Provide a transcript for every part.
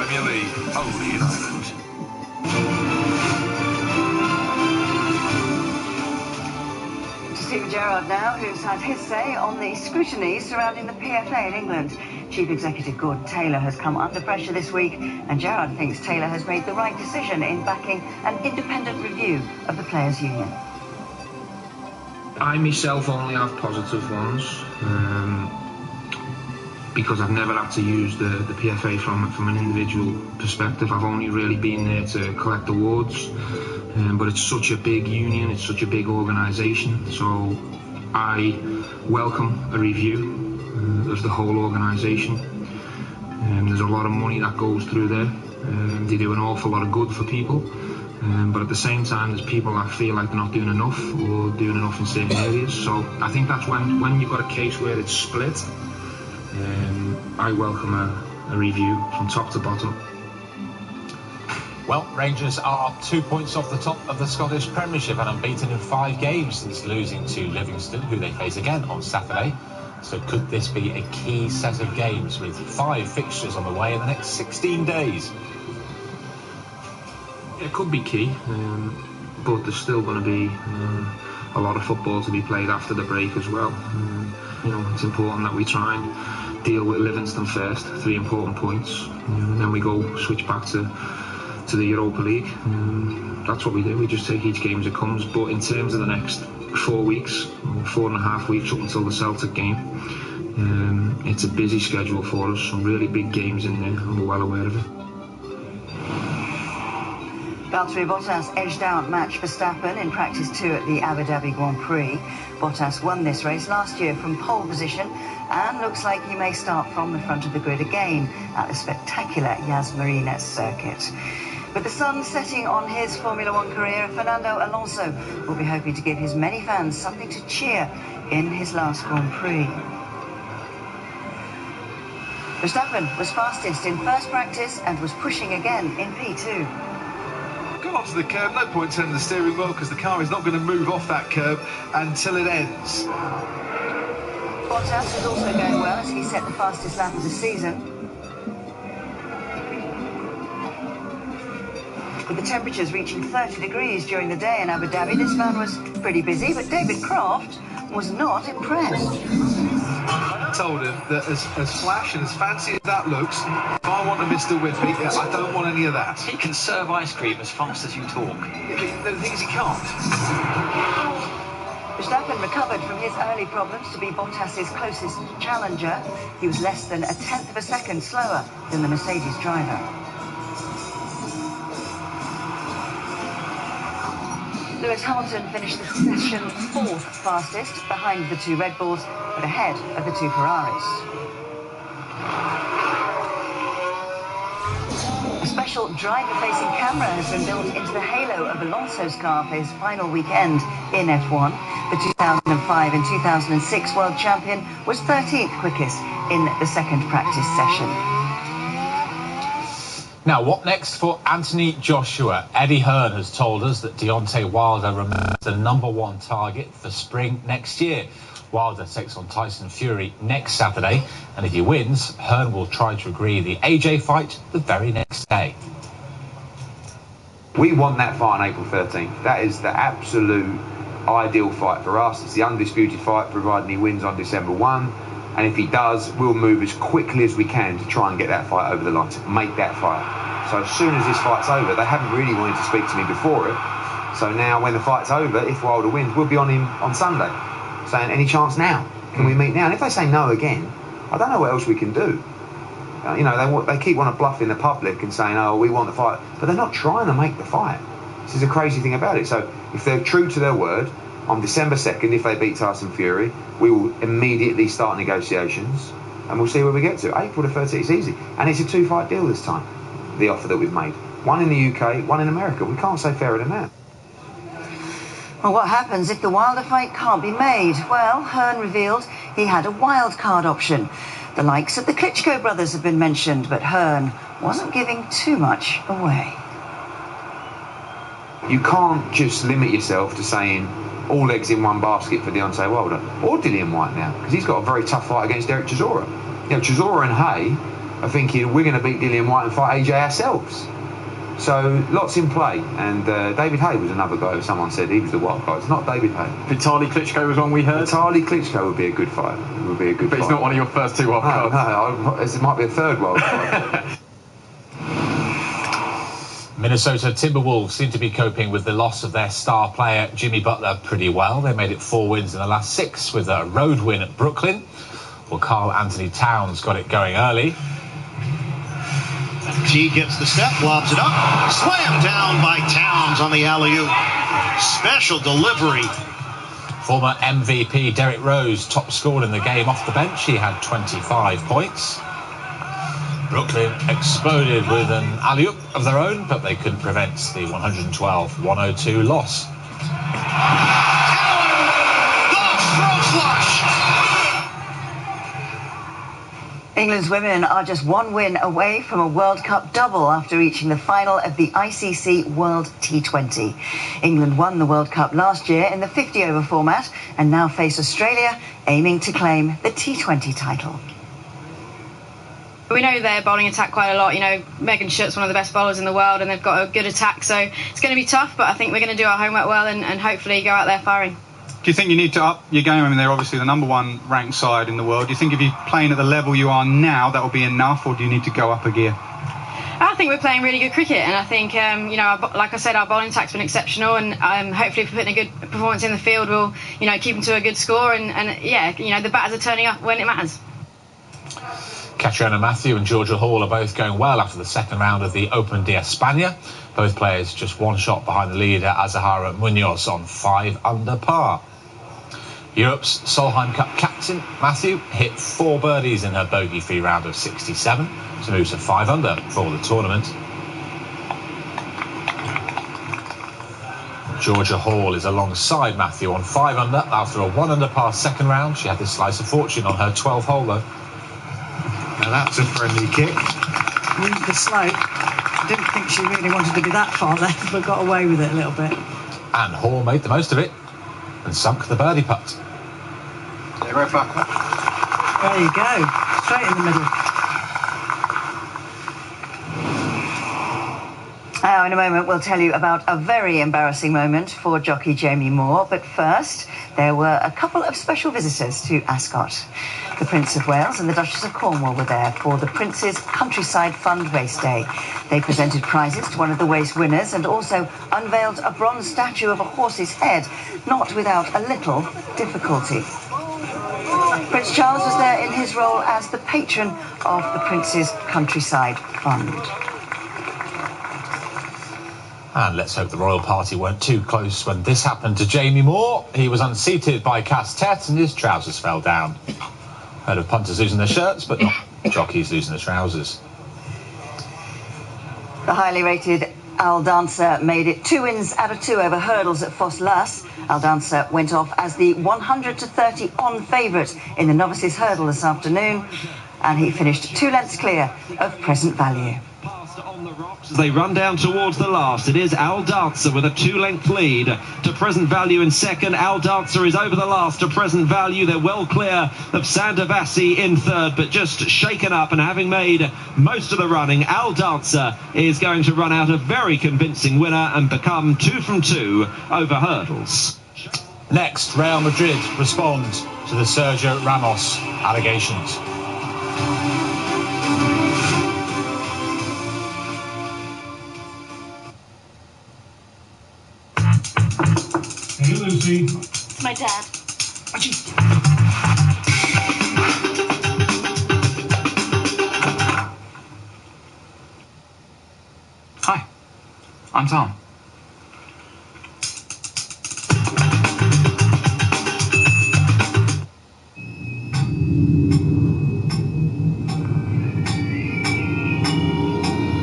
Premier League, only in Ireland. Steven Gerrard now, who's had his say on the scrutiny surrounding the PFA in England. Chief Executive Gordon Taylor has come under pressure this week, and Gerrard thinks Taylor has made the right decision in backing an independent review of the Players' Union. I myself only have positive ones, because I've never had to use the PFA from an individual perspective. I've only really been there to collect awards, but it's such a big union, it's such a big organisation, so I welcome a review of the whole organisation. There's a lot of money that goes through there. They do an awful lot of good for people, but at the same time there's people that feel like they're not doing enough or doing enough in certain areas. So I think that's when you've got a case where it's split, I welcome a review from top to bottom. Well, Rangers are 2 points off the top of the Scottish Premiership and unbeaten in 5 games since losing to Livingston, who they face again on Saturday. So could this be a key set of games with 5 fixtures on the way in the next 16 days? It could be key, but there's still going to be a lot of football to be played after the break as well. It's important that we try and deal with Livingston first, 3 important points, and then we go switch back to the Europa League. That's what we do, we just take each game as it comes. But in terms of the next 4 weeks, 4.5 weeks up until the Celtic game, it's a busy schedule for us, some really big games in there, and we're well aware of it. Valtteri Bottas edged out Max Verstappen in practice 2 at the Abu Dhabi Grand Prix. Bottas won this race last year from pole position and looks like he may start from the front of the grid again at the spectacular Yas Marina circuit. With the sun setting on his Formula One career, Fernando Alonso will be hoping to give his many fans something to cheer in his last Grand Prix. Verstappen was fastest in first practice and was pushing again in P2. Got onto the curb, no point turning the steering wheel because the car is not going to move off that curb until it ends. Bottas is also going well as he set the fastest lap of the season. With the temperatures reaching 30 degrees during the day in Abu Dhabi, this man was pretty busy, but David Croft was not impressed. I told him that as flash and as fancy as that looks, if I want a Mr. Whippy, I don't want any of that. He can serve ice cream as fast as you talk. Yeah, but the thing is he can't. Verstappen recovered from his early problems to be Bottas's closest challenger. He was less than 1/10 of a second slower than the Mercedes driver. Lewis Hamilton finished the session 4th fastest, behind the 2 Red Bulls, but ahead of the 2 Ferraris. A special driver-facing camera has been built into the halo of Alonso's car for his final weekend in F1. The 2005 and 2006 world champion was 13th quickest in the second practice session. Now, what next for Anthony Joshua? Eddie Hearn has told us that Deontay Wilder remains the #1 target for spring next year. Wilder takes on Tyson Fury next Saturday, and if he wins, Hearn will try to agree the AJ fight the very next day. We want that fight on April 13th. That is the absolute ideal fight for us. It's the undisputed fight, providing he wins on December 1. And if he does, we'll move as quickly as we can to try and get that fight over the line, to make that fight. So as soon as this fight's over, they haven't really wanted to speak to me before it. So now when the fight's over, if Wilder wins, we'll be on him on Sunday, saying, any chance now? Can we meet now? And if they say no again, I don't know what else we can do. They keep wanting to bluff in the public and saying, oh, we want the fight. But they're not trying to make the fight. This is a crazy thing about it. So if they're true to their word, on December 2nd, if they beat Tyson Fury, we will immediately start negotiations and we'll see where we get to. April the 13th is easy. And it's a 2-fight deal this time, the offer that we've made. One in the UK, one in America. We can't say fairer than that. Well, what happens if the Wilder fight can't be made? Well, Hearn revealed he had a wild card option. The likes of the Klitschko brothers have been mentioned, but Hearn wasn't giving too much away. You can't just limit yourself to saying all eggs in one basket for Deontay Wilder or Dillian Whyte now, because he's got a very tough fight against Derek Chisora. Chisora and Hay are thinking we're going to beat Dillian Whyte and fight AJ ourselves. So lots in play, and David Haye was another guy who someone said he was the wild card. It's not David Haye. Vitaly Klitschko was one we heard. Vitaly Klitschko would be a good fight. But he's not one of your first two wild cards. No, this might be a third wild card. Minnesota Timberwolves seem to be coping with the loss of their star player Jimmy Butler pretty well. They made it 4 wins in the last 6 with a road win at Brooklyn. Well, Karl Anthony Towns got it going early. G gets the step, lobs it up, slammed down by Towns on the alley-oop. Special delivery. Former MVP Derrick Rose top scored in the game off the bench. He had 25 points. Brooklyn exploded with an alley-oop of their own, but they couldn't prevent the 112-102 loss. England's women are just 1 win away from a World Cup double after reaching the final of the ICC World T20. England won the World Cup last year in the 50-over format and now face Australia, aiming to claim the T20 title. We know their bowling attack quite a lot. You know, Megan Schutt's one of the best bowlers in the world, and they've got a good attack, so it's going to be tough, but I think we're going to do our homework well and hopefully go out there firing. Do you think you need to up your game? I mean, they're obviously the #1 ranked side in the world. Do you think if you're playing at the level you are now, that will be enough, or do you need to go up a gear? I think we're playing really good cricket, and I think, you know, like I said, our bowling attack's been exceptional, and hopefully if we're putting a good performance in the field, we'll, you know, keep them to a good score, and yeah, you know, the batters are turning up when it matters. Catriona Matthew and Georgia Hall are both going well after the second round of the Open de España. Both players just 1 shot behind the leader, Azahara Munoz, on 5 under par. Europe's Solheim Cup captain, Matthew, hit 4 birdies in her bogey-free round of 67 to move to 5 under for the tournament. Georgia Hall is alongside Matthew on 5 under after a 1 under par second round. She had this slice of fortune on her 12th hole, though. Now that's a friendly kick. The slope. I didn't think she really wanted to be that far left, but got away with it a little bit. And Hall made the most of it and sunk the birdie putt. There you go. Straight in the middle. Now, in a moment, we'll tell you about a very embarrassing moment for jockey Jamie Moore. But first, there were a couple of special visitors to Ascot. The Prince of Wales and the Duchess of Cornwall were there for the Prince's Countryside Fund Race Day. They presented prizes to one of the race winners and also unveiled a bronze statue of a horse's head, not without a little difficulty. Prince Charles was there in his role as the patron of the Prince's Countryside Fund. And let's hope the royal party weren't too close when this happened to Jamie Moore. He was unseated by Cass-Tett and his trousers fell down. Heard of punters losing their shirts, but not jockeys losing their trousers. The highly rated Al Dancer made it 2 wins out of 2 over hurdles at Foss Luss. Al Dancer went off as the 100-30 on favourite in the novices hurdle this afternoon, and he finished 2 lengths clear of Present Value. As they run down towards the last, it is Al Dancer with a 2-length lead to Present Value in second. Al Dancer is over the last to Present Value. They're well clear of Sandavasi in third, but just shaken up, and having made most of the running, Al Dancer is going to run out a very convincing winner and become 2 from 2 over hurdles. Next, Real Madrid respond to the Sergio Ramos allegations. Hey, Lucy. It's my dad. Hi, I'm Tom.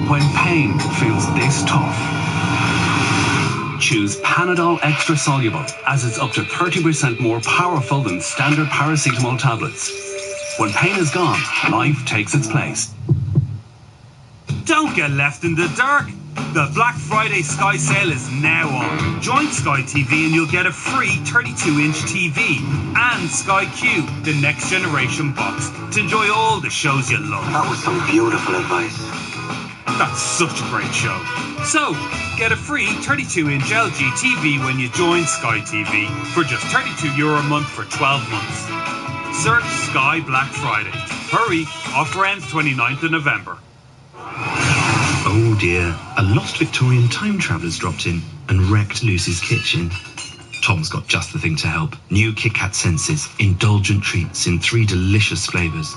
When pain feels this tough, choose Panadol Extra Soluble, as it's up to 30% more powerful than standard paracetamol tablets. When pain is gone, life takes its place. Don't get left in the dark. The Black Friday Sky sale is now on. Join Sky TV and you'll get a free 32-inch TV and Sky Q, the next generation box, to enjoy all the shows you love. That was some beautiful advice. That's such a great show. So, get a free 32-inch LG TV when you join Sky TV for just €32 a month for 12 months. Search Sky Black Friday. Hurry, offer ends 29th of November. Oh dear, a lost Victorian time traveller's dropped in and wrecked Lucy's kitchen. Tom's got just the thing to help. New Kit Kat Senses, indulgent treats in 3 delicious flavours.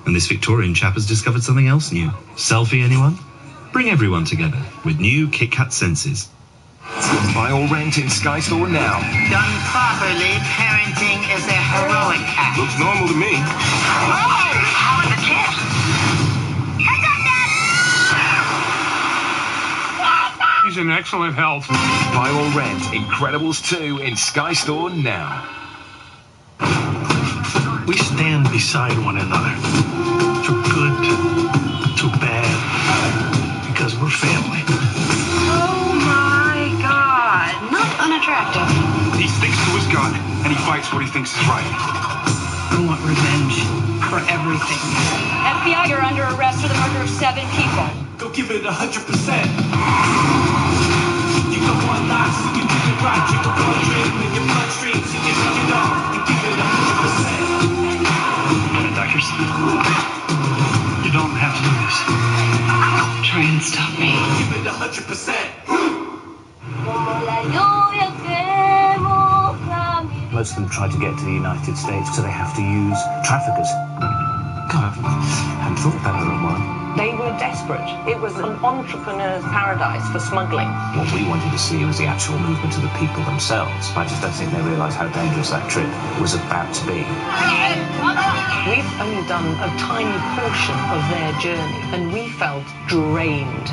And this Victorian chap has discovered something else new. Selfie, anyone? Bring everyone together with new Kit Kat Senses. Buy or rent in Sky Store now. Done properly, parenting is a heroic act. Looks normal to me. Oh, how are the kids? He's in excellent health. Buy or rent Incredibles 2 in Sky Store now. We stand beside one another, through good to bad, because we're family. Oh my God. Not unattractive. He sticks to his gun, and he fights what he thinks is right. I want revenge for everything. FBI, you're under arrest for the murder of 7 people. Go give it 100%. You go on lots, you do it right. You go on drink in your bloodstream. You give it all and give it 100%. Doctors, you don't have to do this. Try and stop me. Give it 100%. Most of them try to get to the United States, so they have to use traffickers. God, I hadn't thought about it in a while. They were desperate. It was an entrepreneur's paradise for smuggling. What we wanted to see was the actual movement of the people themselves. I just don't think they realised how dangerous that trip was about to be. We've only done a tiny portion of their journey, and we felt drained.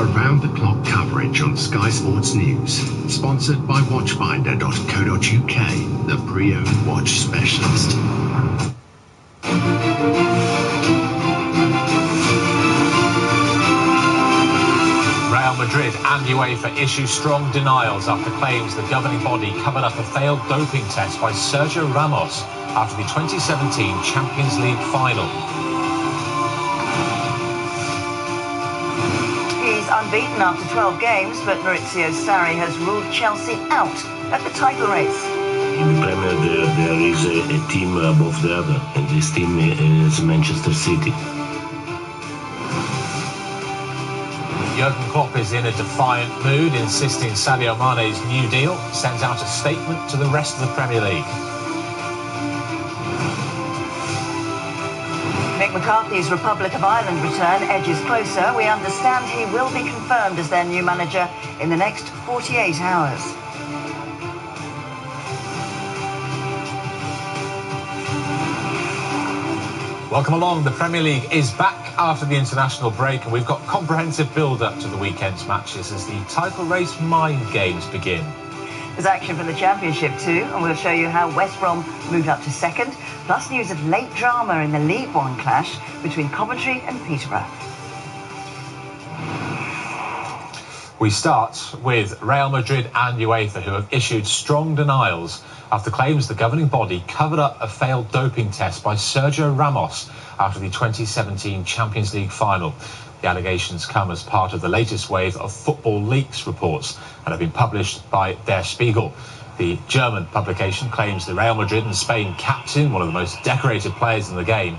Around-the-clock coverage on Sky Sports News, sponsored by Watchfinder.co.uk, the pre-owned watch specialist. Real Madrid and UEFA issue strong denials after claims the governing body covered up a failed doping test by Sergio Ramos after the 2017 Champions League final. Unbeaten after 12 games, but Maurizio Sarri has ruled Chelsea out at the title race. In the Premier, there is a team above the other, and this team is Manchester City. Jurgen Klopp is in a defiant mood, insisting Sadio Mane's new deal sends out a statement to the rest of the Premier League. Mick McCarthy's Republic of Ireland return edges closer. We understand he will be confirmed as their new manager in the next 48 hours. Welcome along. The Premier League is back after the international break, and we've got comprehensive build-up to the weekend's matches as the title race mind games begin. There's action from the Championship too, and we'll show you how West Brom moved up to second, plus news of late drama in the League One clash between Coventry and Peterborough. We start with Real Madrid and UEFA, who have issued strong denials after claims the governing body covered up a failed doping test by Sergio Ramos after the 2017 Champions League final. The allegations come as part of the latest wave of Football Leaks reports and have been published by Der Spiegel. The German publication claims the Real Madrid and Spain captain, one of the most decorated players in the game,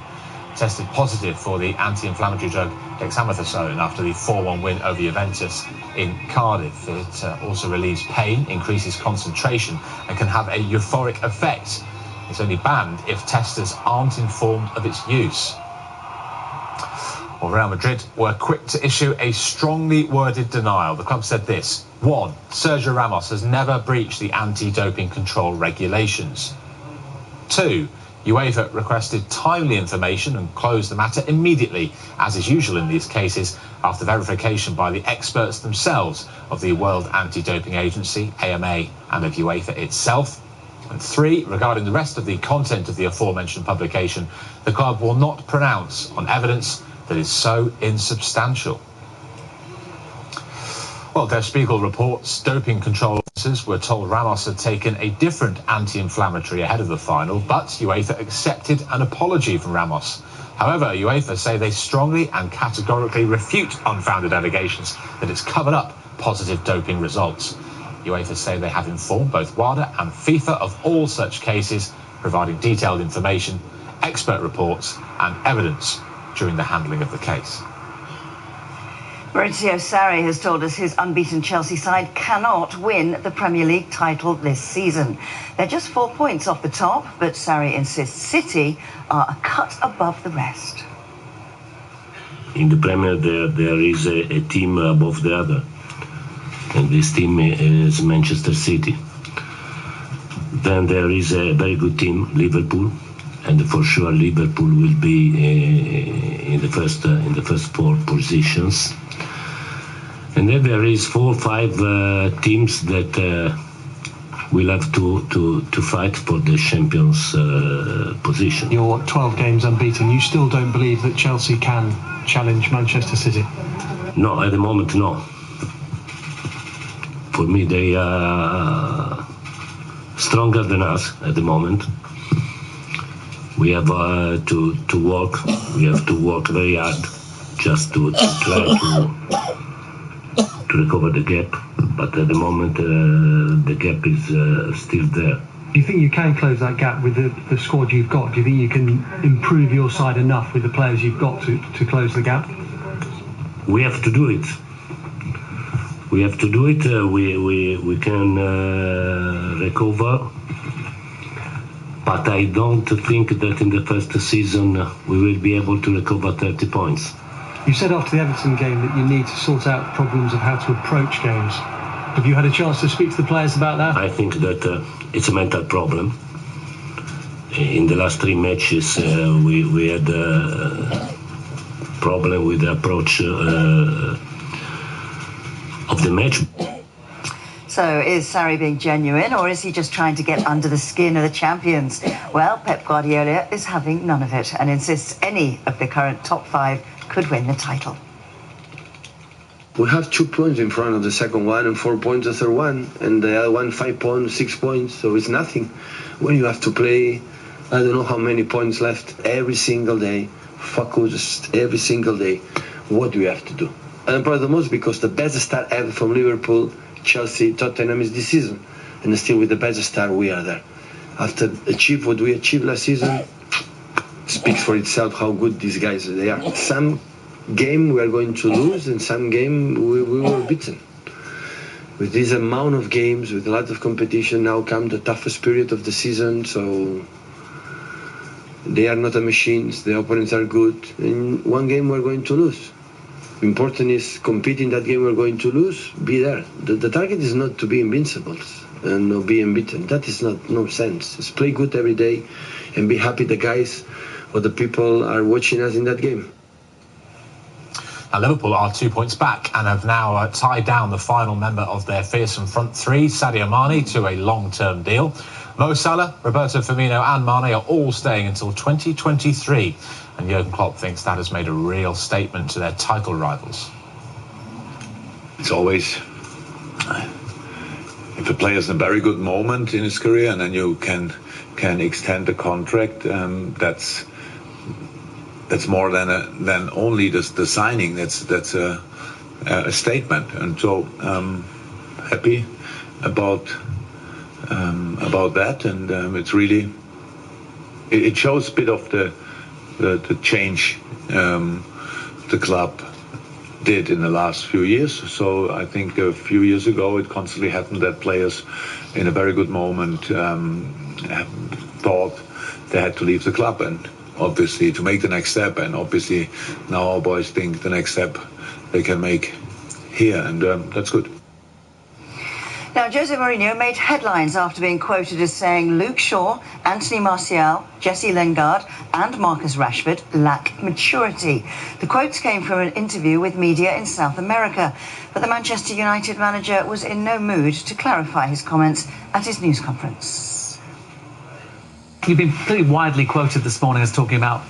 tested positive for the anti-inflammatory drug dexamethasone after the 4-1 win over Juventus in Cardiff. It also relieves pain, increases concentration, and can have a euphoric effect. It's only banned if testers aren't informed of its use. Well, Real Madrid were quick to issue a strongly worded denial. The club said this: 1. Sergio Ramos has never breached the anti-doping control regulations. 2. UEFA requested timely information and closed the matter immediately, as is usual in these cases, after verification by the experts themselves of the World Anti-Doping Agency, AMA, and of UEFA itself. And 3, regarding the rest of the content of the aforementioned publication, the club will not pronounce on evidence that is so insubstantial. Well, Der Spiegel reports doping control officers were told Ramos had taken a different anti-inflammatory ahead of the final, but UEFA accepted an apology from Ramos. However, UEFA say they strongly and categorically refute unfounded allegations that it's covered up positive doping results. UEFA say they have informed both WADA and FIFA of all such cases, providing detailed information, expert reports and evidence during the handling of the case. Maurizio Sarri has told us his unbeaten Chelsea side cannot win the Premier League title this season. They're just 4 points off the top, but Sarri insists City are a cut above the rest. In the Premier, there is a team above the other, and this team is Manchester City. Then there is a very good team, Liverpool, and for sure Liverpool will be in the first 4 positions. And then there is 4 or 5 teams that will have to fight for the champions position. You're 12 games unbeaten. You still don't believe that Chelsea can challenge Manchester City? No, at the moment, no. For me, they are stronger than us at the moment. We have to work. We have to work very hard just to try to recover the gap. But at the moment, the gap is still there. Do you think you can close that gap with the squad you've got? Do you think you can improve your side enough with the players you've got to close the gap? We have to do it. We have to do it. We can recover. But I don't think that in the first season we will be able to recover 30 points. You said after the Everton game that you need to sort out problems of how to approach games. Have you had a chance to speak to the players about that? I think that it's a mental problem. In the last 3 matches, we had a problem with the approach of the match. So is Sarri being genuine, or is he just trying to get under the skin of the champions? Well, Pep Guardiola is having none of it and insists any of the current top 5 could win the title. We have 2 points in front of the second one and 4 points the third one, and the other one 5 points, 6 points, so it's nothing. When you have to play, I don't know how many points left every single day, focused every single day, what do we have to do? And I'm proud of the most because the best start ever from Liverpool, Chelsea, Tottenham is this season, and still with the best start we are there. After achieve what we achieved last season, speaks for itself how good these guys they are. Some game we are going to lose, and some game we were beaten. With this amount of games, with a lot of competition, now come the toughest period of the season, so they are not a machines, the opponents are good, and one game we're going to lose. Important is compete in that game we're going to lose, be there. The target is not to be invincibles and not be unbeaten. That is no sense. It's play good every day and be happy the guys or the people are watching us in that game. Now, Liverpool are 2 points back and have now tied down the final member of their fearsome front 3, Sadio Mane, to a long-term deal. Mo Salah, Roberto Firmino and Mane are all staying until 2023. And Jurgen Klopp thinks that has made a real statement to their title rivals. It's always, if a player is in a very good moment in his career and then you can extend the contract, that's more than only the signing. That's a statement, and so happy about that, and it's really it shows a bit of the change the club did in the last few years. So I think a few years ago it constantly happened that players in a very good moment thought they had to leave the club, and obviously, to make the next step. And obviously, now our boys think the next step they can make here, and that's good. Now, Jose Mourinho made headlines after being quoted as saying Luke Shaw, Anthony Martial, Jesse Lingard and Marcus Rashford lack maturity. The quotes came from an interview with media in South America, but the Manchester United manager was in no mood to clarify his comments at his news conference. You've been pretty widely quoted this morning as talking about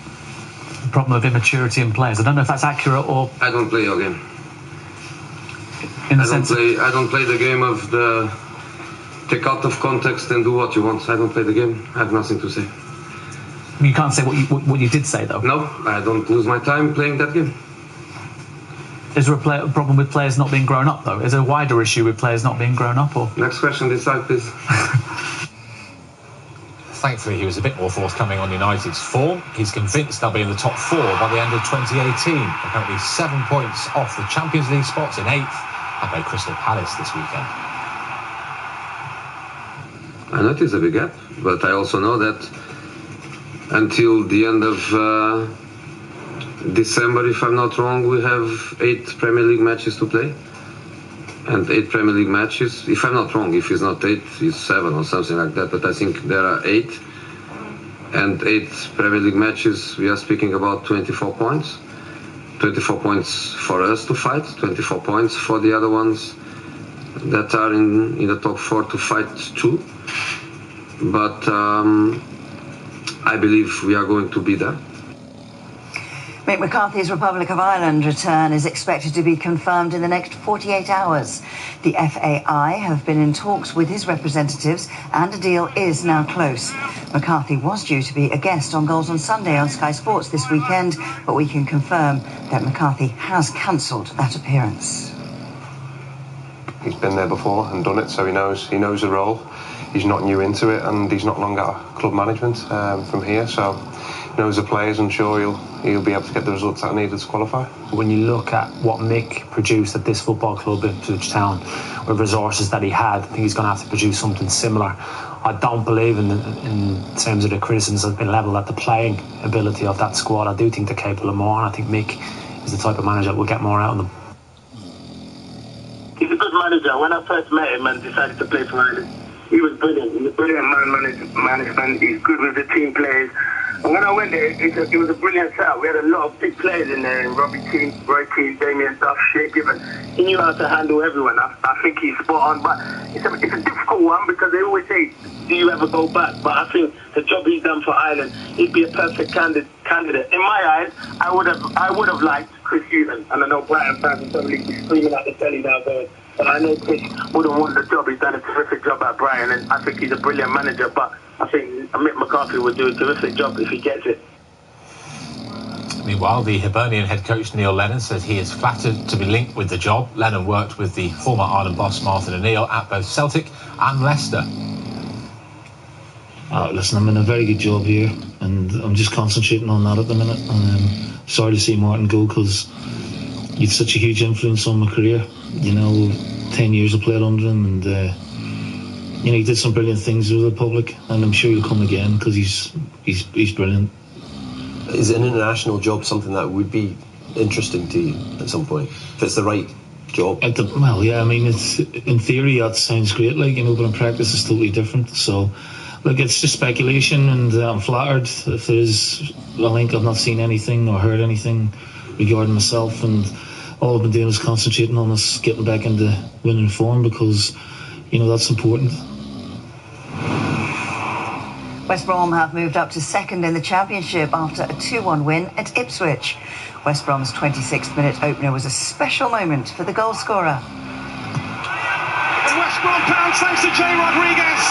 the problem of immaturity in players. I don't know if that's accurate or... I don't play your game. I don't play the game of the take out of context and do what you want. I don't play the game. I have nothing to say. You can't say what you did say, though? No, I don't lose my time playing that game. Is there a problem with players not being grown up, though? Is there a wider issue with players not being grown up? Or next question this side, please. Thankfully, he was a bit more forthcoming on United's form. He's convinced they'll be in the top 4 by the end of 2018. Apparently 7 points off the Champions League spots in 8th. I play Crystal Palace this weekend. I know it is a big gap, but I also know that until the end of December, if I'm not wrong, we have 8 Premier League matches to play. And 8 Premier League matches, if I'm not wrong, if it's not 8, it's 7 or something like that, but I think there are 8. And 8 Premier League matches, we are speaking about 24 points. 24 points for us to fight, 24 points for the other ones that are in the top 4 to fight too. But I believe we are going to be there. Mick McCarthy's Republic of Ireland return is expected to be confirmed in the next 48 hours. The FAI have been in talks with his representatives and a deal is now close. McCarthy was due to be a guest on Goals on Sunday on Sky Sports this weekend, but we can confirm that McCarthy has cancelled that appearance. He's been there before and done it, so he knows the role. He's not new into it, and he's not long at club management from here, so he knows the players. I'm sure he'll be able to get the results that are needed to qualify. When you look at what Mick produced at this football club, Ipswich Town, with resources that he had, I think he's going to have to produce something similar. I don't believe in terms of the criticisms that have been levelled at the playing ability of that squad. I do think they're capable of more, and I think Mick is the type of manager that will get more out of them. He's a good manager. When I first met him and decided to play for Ireland, he was brilliant. He's a brilliant management. He's good with the team players. And when I went there, it was a brilliant setup. We had a lot of big players in there, Robbie Keane, Roy Keane, Damien Duff, Shea Given. He knew how to handle everyone. I think he's spot on. But it's a difficult one because they always say, do you ever go back? But I think the job he's done for Ireland, he'd be a perfect candidate. In my eyes, I would have liked Chris Hughton. And I know Brighton fans will probably be screaming at the telly now going, but I know Chris wouldn't want the job. He's done a terrific job at Brighton, and I think he's a brilliant manager. But I think Mick McCarthy would do a terrific job if he gets it. Meanwhile, the Hibernian head coach Neil Lennon says he is flattered to be linked with the job. Lennon worked with the former Ireland boss Martin O'Neill at both Celtic and Leicester. Listen, I'm in a very good job here, and I'm just concentrating on that at the minute. And sorry to see Martin go, because he had such a huge influence on my career. 10 years I played under him, and he did some brilliant things with the public, and I'm sure he'll come again because he's brilliant. Is an international job something that would be interesting to you at some point, if it's the right job? Well, yeah, I mean, it's in theory that sounds great, but in practice it's totally different. So, look, it's just speculation, and I'm flattered if there is a link. I've not seen anything or heard anything regarding myself, and all I've been doing is concentrating on us getting back into winning form, because that's important. West Brom have moved up to second in the Championship after a 2-1 win at Ipswich. West Brom's 26th minute opener was a special moment for the goal scorer. And West Brom pounds thanks to Jay Rodriguez.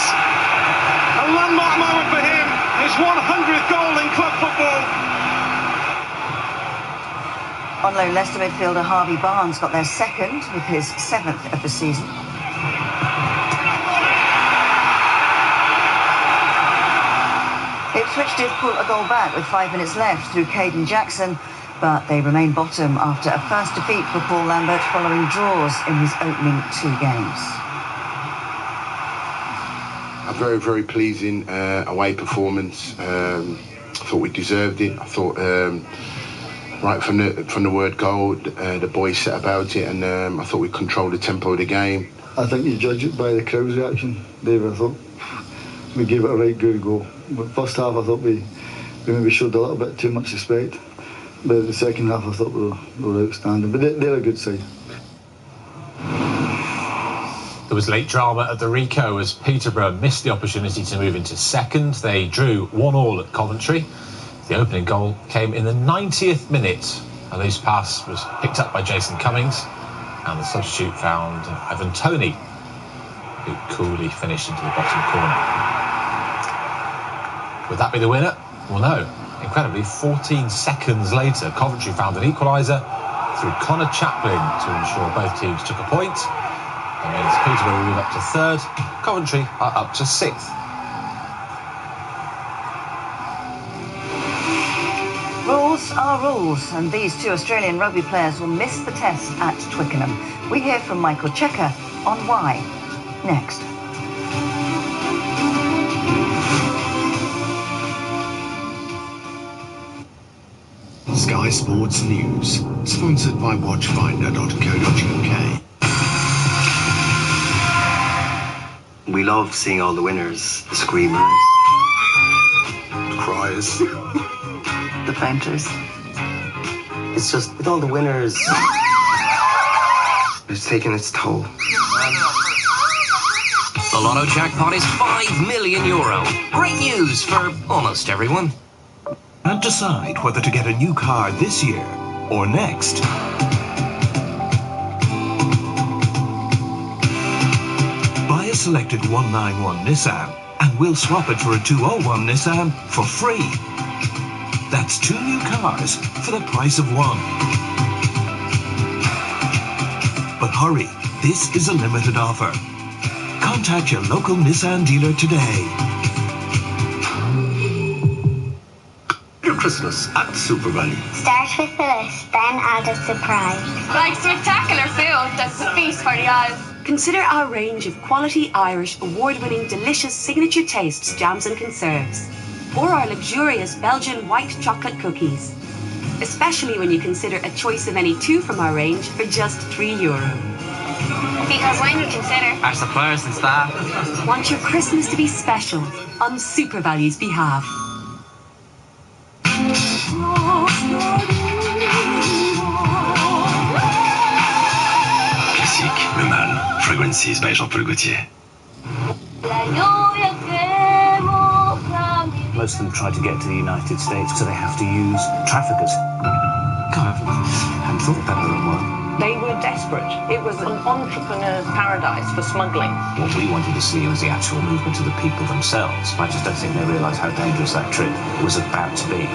A landmark moment for him, his 100th goal in club football. On loan, Leicester midfielder Harvey Barnes got their second with his 7th of the season. Ipswich did pull a goal back with 5 minutes left through Caden Jackson, but they remain bottom after a first defeat for Paul Lambert following draws in his opening 2 games. A very, very pleasing away performance. thought we deserved it. I thought right from the word go, the boys set about it, and I thought we controlled the tempo of the game. I think you judge it by the crowd's reaction, David. I thought we gave it a right good go. But first half, I thought we maybe showed a little bit too much respect. But the second half, I thought we were outstanding. But they're a good side. There was late drama at the Ricoh as Peterborough missed the opportunity to move into second. They drew 1-1 at Coventry. The opening goal came in the 90th minute. A loose pass was picked up by Jason Cummings, and the substitute found Ivan Toney, who coolly finished into the bottom corner. Would that be the winner? Well, no. Incredibly, 14 seconds later, Coventry found an equaliser through Connor Chaplin to ensure both teams took a point. That means Peterborough will move up to third. Coventry are up to sixth. Rules are rules, and these two Australian rugby players will miss the test at Twickenham. We hear from Michael Checker on why. Next. Sky Sports News, sponsored by watchfinder.co.uk. We love seeing all the winners, the screamers, the criers, the fainters. It's just, with all the winners, it's taking its toll. The Lotto jackpot is €5 million. Great news for almost everyone. And decide whether to get a new car this year or next. Buy a selected 191 Nissan and we'll swap it for a 201 Nissan for free. That's 2 new cars for the price of one. But hurry, this is a limited offer. Contact your local Nissan dealer today. Christmas at Super Value. Start with the list, then add a surprise. Like spectacular food, that's a feast for the eyes. Consider our range of quality Irish, award-winning, delicious signature tastes, jams and conserves. Or our luxurious Belgian white chocolate cookies. Especially when you consider a choice of any 2 from our range for just €3. Because when you consider our suppliers and staff, want your Christmas to be special on Super Value's behalf. Classique, Le Mal, Fragrances by Jean-Paul Gaultier. Most of them try to get to the United States, so they have to use traffickers. God, I hadn't thought that other one. They were desperate. It was an entrepreneur's paradise for smuggling. What we wanted to see was the actual movement of the people themselves. I just don't think they realised how dangerous that trip was about to be.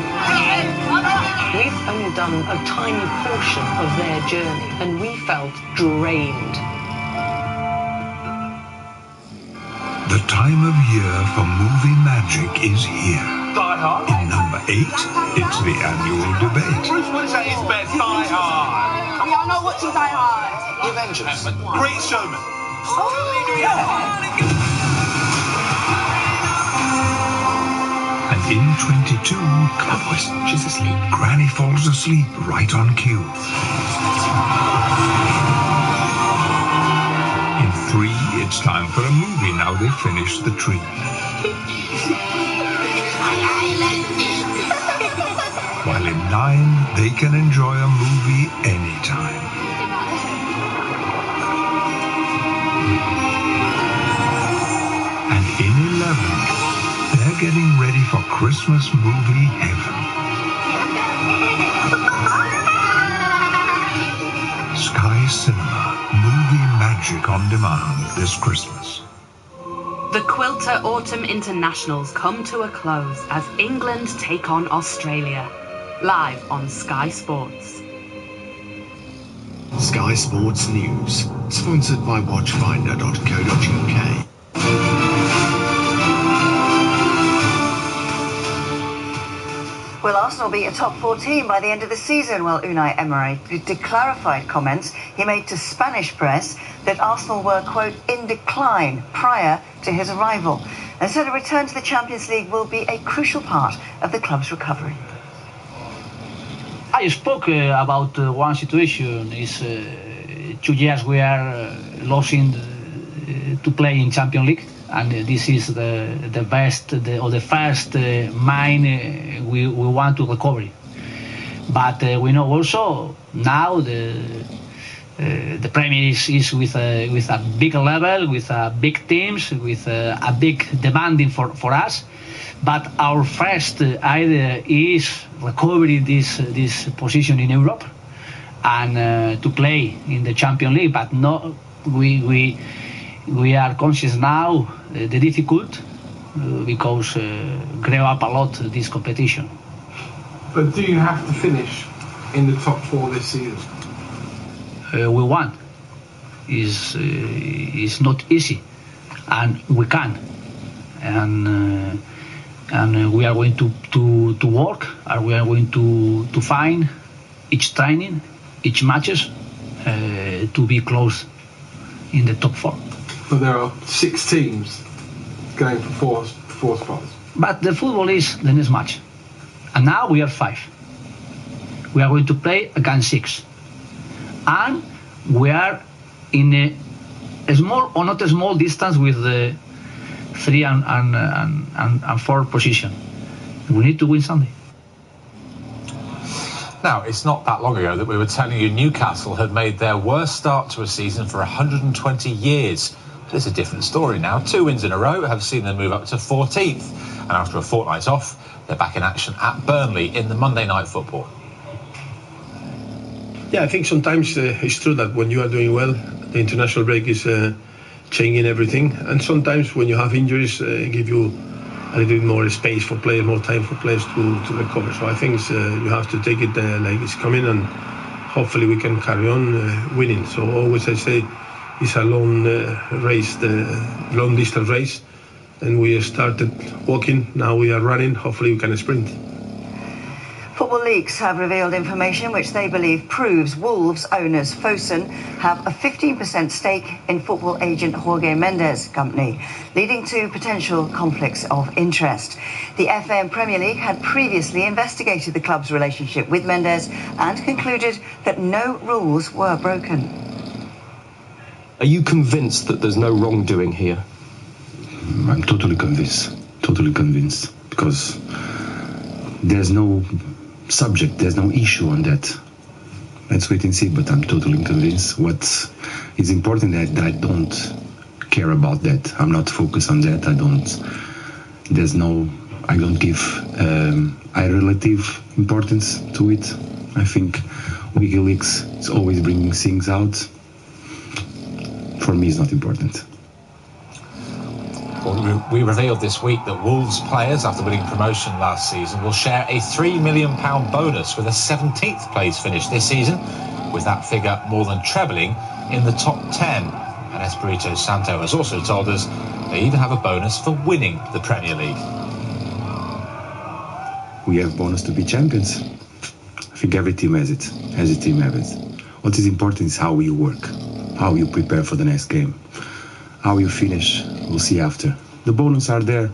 We've only done a tiny portion of their journey, and we felt drained. The time of year for movie magic is here. Die Hard. In number 8, it's the annual debate. Bruce Willis at his best. Die Hard. We are not watching Die Hard. The Avengers. Great Showman. And in 22, Come on, boys, she's asleep. Granny falls asleep right on cue. In 3, it's time for a movie now they've finished the tree. While in 9, they can enjoy a movie anytime. And in 11, they're getting ready for Christmas movie heaven. Sky Cinema, movie magic on demand this Christmas. The Quilter Autumn Internationals come to a close as England take on Australia. Live on Sky Sports. Sky Sports News, sponsored by watchfinder.co.uk. Will Arsenal be a top 4 team by the end of the season? Well, Unai Emery clarified comments he made to Spanish press that Arsenal were, quote, in decline prior to his arrival. and said a return to the Champions League will be a crucial part of the club's recovery. I spoke about one situation. Is 2 years we are losing to play in Champions League, and this is the best or the first mine we want to recover. But we know also now the Premier is with a bigger level, with big teams, with a big demanding for us. But our first idea is recovering this position in Europe and to play in the Champions League. But no, we are conscious now the difficult because grow up a lot this competition. But do you have to finish in the top 4 this season? We want. It's not easy, and we can. And we are going to work, and we are going to find each training, each matches to be close in the top 4. But there are 6 teams going for four spots. But the football is the next match, and now we are 5. We are going to play against 6, and we are in a small or not a small distance with the 3 and 4 position. We need to win Sunday. Now, it's not that long ago that we were telling you Newcastle had made their worst start to a season for 120 years. But it's a different story now. 2 wins in a row have seen them move up to 14th. And after a fortnight off, they're back in action at Burnley in the Monday Night Football. Yeah, I think sometimes it's true that when you are doing well, the international break is changing everything. And sometimes when you have injuries, give you a little bit more space for players, more time for players to recover. So I think you have to take it like it's coming, and hopefully we can carry on winning. So always I say it's a long race, the long distance race. And we started walking, now we are running, hopefully we can sprint. Football Leaks have revealed information which they believe proves Wolves owners Fosun have a 15% stake in football agent Jorge Mendes' company, leading to potential conflicts of interest. The FM Premier League had previously investigated the club's relationship with Mendes and concluded that no rules were broken. Are you convinced that there's no wrongdoing here? I'm totally convinced, because there's no subject, there's no issue on that. Let's wait and see, but I'm totally convinced. What is important is that I don't care about that. I'm not focused on that. I don't give a relative importance to it. I think WikiLeaks is always bringing things out. For me, it's not important. Well, we revealed this week that Wolves players, after winning promotion last season, will share a £3 million bonus with a 17th place finish this season, with that figure more than trebling in the top 10. And Espirito Santo has also told us they even have a bonus for winning the Premier League. We have bonus to be champions. I think every team has it. What is important is how you work, how you prepare for the next game. How you finish, we'll see after. The bonus are there.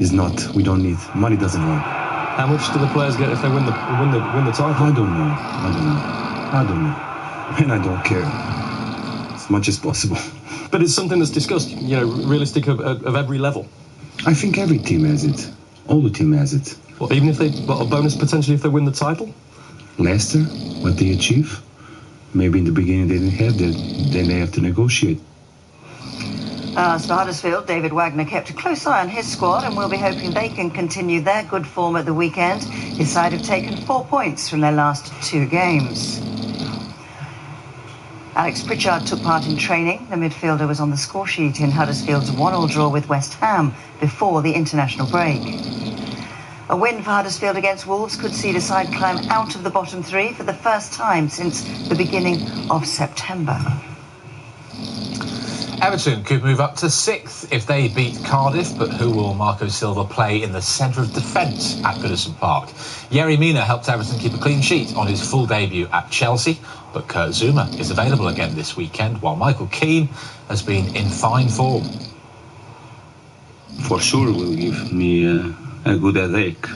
Is not. We don't need. Money doesn't work. How much do the players get if they win the title? I don't know. And I don't care. As much as possible. But it's something that's discussed. Realistic of every level. I think every team has it. All the team has it. Well, even if they a bonus potentially if they win the title. Leicester, what they achieve. Maybe in the beginning they didn't have that. Then they have to negotiate. As for Huddersfield, David Wagner kept a close eye on his squad and will be hoping they can continue their good form at the weekend. His side have taken 4 points from their last 2 games. Alex Pritchard took part in training. The midfielder was on the score sheet in Huddersfield's 1-1 draw with West Ham before the international break. A win for Huddersfield against Wolves could see the side climb out of the bottom 3 for the first time since the beginning of September. Everton could move up to 6th if they beat Cardiff, but who will Marco Silva play in the centre of defence at Goodison Park? Yerry Mina helped Everton keep a clean sheet on his full debut at Chelsea, but Kurt Zuma is available again this weekend, while Michael Keane has been in fine form. for sure will give me a good headache.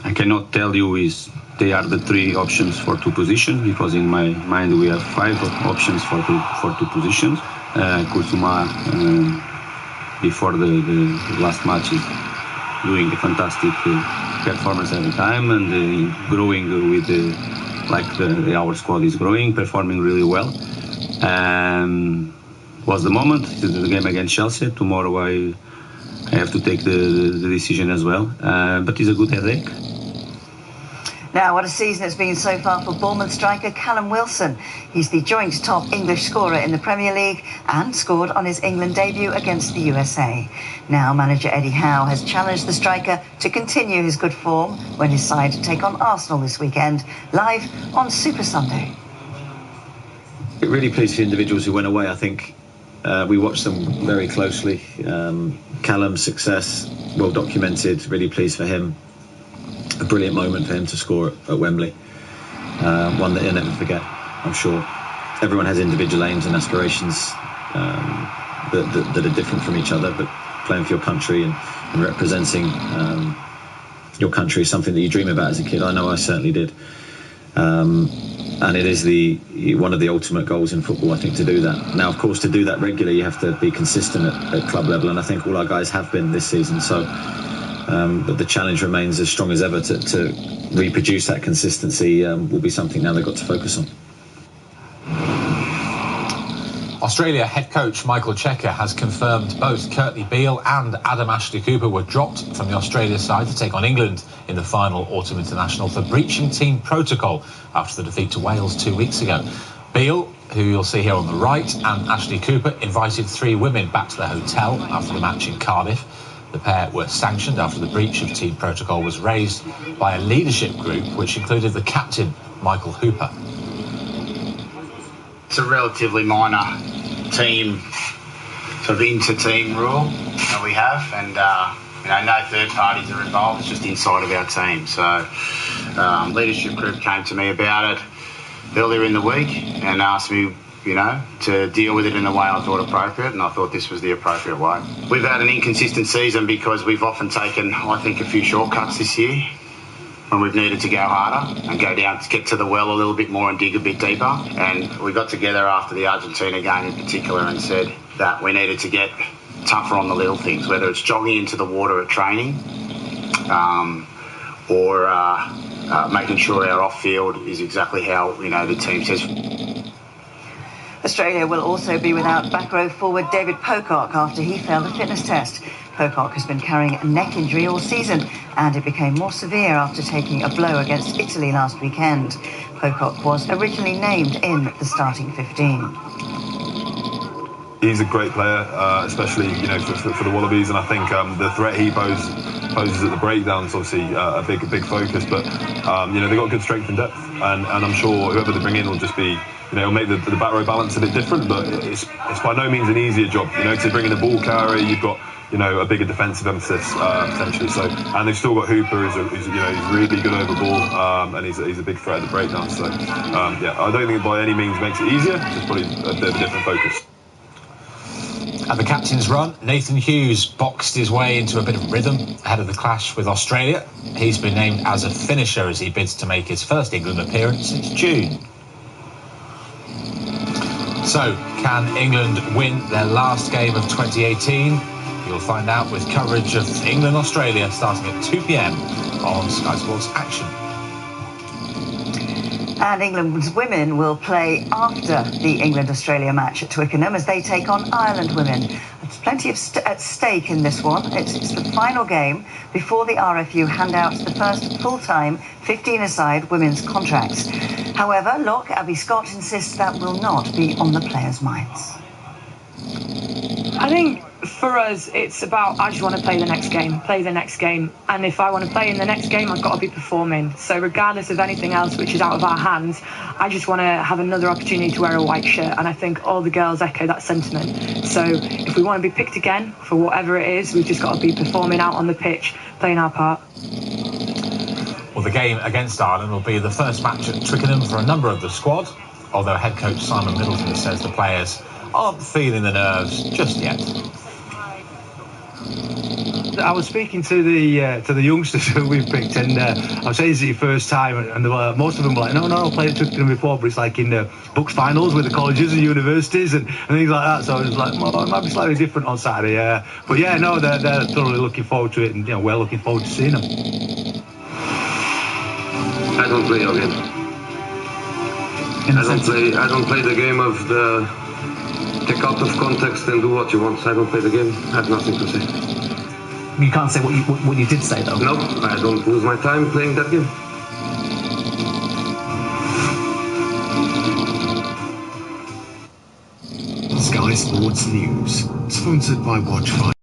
I cannot tell you they are the 3 options for 2 positions, because in my mind we have 5 options for two positions. Kurtzuma, before the last match, is doing a fantastic performance every time, and growing with our squad is growing, performing really well. Was the moment, the game against Chelsea. Tomorrow I have to take the decision as well, but it's a good headache. Now, what a season it's been so far for Bournemouth striker Callum Wilson. He's the joint top English scorer in the Premier League and scored on his England debut against the USA. Now, manager Eddie Howe has challenged the striker to continue his good form when his side take on Arsenal this weekend, live on Super Sunday. Really pleased for the individuals who went away. I think we watched them very closely. Callum's success, well documented, really pleased for him. A brilliant moment for him to score at Wembley. One that he'll never forget, I'm sure. Everyone has individual aims and aspirations that are different from each other, but playing for your country and representing your country is something that you dream about as a kid. I know I certainly did. And it is one of the ultimate goals in football, I think, to do that. Now, of course, to do that regularly, you have to be consistent at club level, and I think all our guys have been this season. So, but the challenge remains as strong as ever to reproduce that consistency. Will be something now they've got to focus on. Australia head coach Michael Cheika has confirmed both Kurtley Beale and Adam Ashley-Cooper were dropped from the Australia side to take on England in the final autumn international for breaching team protocol after the defeat to Wales 2 weeks ago. Beale, who you'll see here on the right, and Ashley-Cooper invited 3 women back to their hotel after the match in Cardiff. The pair were sanctioned after the breach of team protocol was raised by a leadership group which included the captain, Michael Hooper. It's a relatively minor team, sort of inter-team rule that we have, and no third parties are involved. It's just inside of our team. So leadership group came to me about it earlier in the week and asked me, to deal with it in the way I thought appropriate, and I thought this was the appropriate way. We've had an inconsistent season because we've often taken, I think, a few shortcuts this year when we've needed to go harder and go down to get to the well a little bit more and dig a bit deeper. And we got together after the Argentina game in particular and said that we needed to get tougher on the little things, whether it's jogging into the water at training or making sure our off-field is exactly how the team says. Australia will also be without back row forward David Pocock after he failed a fitness test. Pocock has been carrying a neck injury all season, and it became more severe after taking a blow against Italy last weekend. Pocock was originally named in the starting 15. He's a great player, especially for the Wallabies, and I think the threat he poses at the breakdown is obviously a big focus. But they've got good strength and depth, and I'm sure whoever they bring in will just be. It'll make the back row balance a bit different, but it's by no means an easier job. To bring in a ball carrier, you've got a bigger defensive emphasis potentially. So, and they've still got Hooper, who's really good over ball, and he's a big threat at the breakdown. So, I don't think it by any means makes it easier. It's just probably a bit of a different focus. At the captain's run, Nathan Hughes boxed his way into a bit of rhythm ahead of the clash with Australia. He's been named as a finisher as he bids to make his first England appearance since June. So, can England win their last game of 2018? You'll find out with coverage of England-Australia starting at 2 p.m. on Sky Sports Action. And England's women will play after the England-Australia match at Twickenham as they take on Ireland women. There's plenty at stake in this one. It's the final game before the RFU hand out the first full-time 15-a-side women's contracts. However, Lock Abby Scott insists that will not be on the players' minds. I think for us, it's about I just want to play the next game. And if I want to play in the next game, I've got to be performing. So regardless of anything else which is out of our hands, I just want to have another opportunity to wear a white shirt. And I think all the girls echo that sentiment. So if we want to be picked again for whatever it is, we've just got to be performing out on the pitch, playing our part. Well, the game against Ireland will be the first match at Twickenham for a number of the squad, although head coach Simon Middleton says the players aren't feeling the nerves just yet. I was speaking to the youngsters who we've picked, and I was saying it's your first time, and most of them were like, no, I played at Twickenham before, but it's like in the Bucks finals with the colleges and universities and things like that. So I was like, well, it might be slightly different on Saturday. But yeah, no, they're thoroughly looking forward to it, and we're looking forward to seeing them. I don't play your game. I don't play the game of the take out of context and do what you want. I don't play the game. I have nothing to say. You can't say what you did say, though. No, I don't lose my time playing that game. Sky Sports News, sponsored by Watch5.